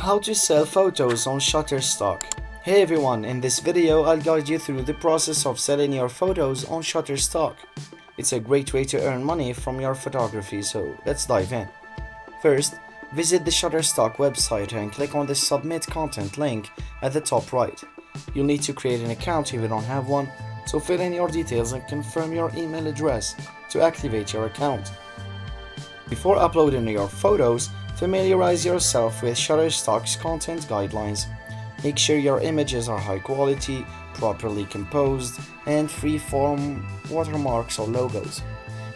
How to sell photos on Shutterstock. Hey everyone, in this video I'll guide you through the process of selling your photos on Shutterstock. It's a great way to earn money from your photography, so let's dive in. First, visit the Shutterstock website and click on the Submit Content link at the top right. You'll need to create an account if you don't have one, so fill in your details and confirm your email address to activate your account. Before uploading your photos, familiarize yourself with Shutterstock's content guidelines. Make sure your images are high quality, properly composed, and free from watermarks or logos.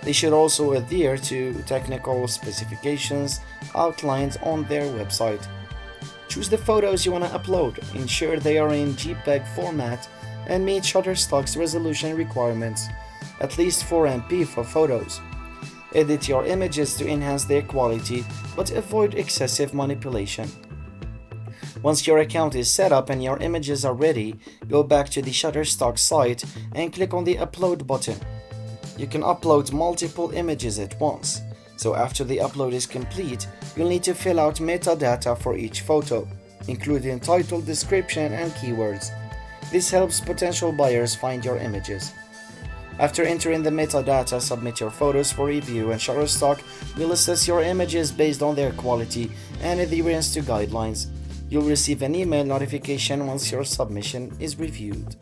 They should also adhere to technical specifications outlined on their website. Choose the photos you want to upload, ensure they are in JPEG format, and meet Shutterstock's resolution requirements, at least 4MP for photos. Edit your images to enhance their quality, but avoid excessive manipulation. Once your account is set up and your images are ready, go back to the Shutterstock site and click on the Upload button. You can upload multiple images at once, so after the upload is complete, you'll need to fill out metadata for each photo, including title, description, and keywords. This helps potential buyers find your images. After entering the metadata, submit your photos for review, and Shutterstock will assess your images based on their quality and adherence to guidelines. You'll receive an email notification once your submission is reviewed.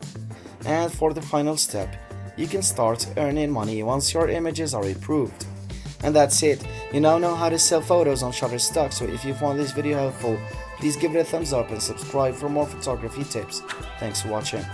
And for the final step, you can start earning money once your images are approved. And that's it. You now know how to sell photos on Shutterstock, so if you found this video helpful, please give it a thumbs up and subscribe for more photography tips. Thanks for watching.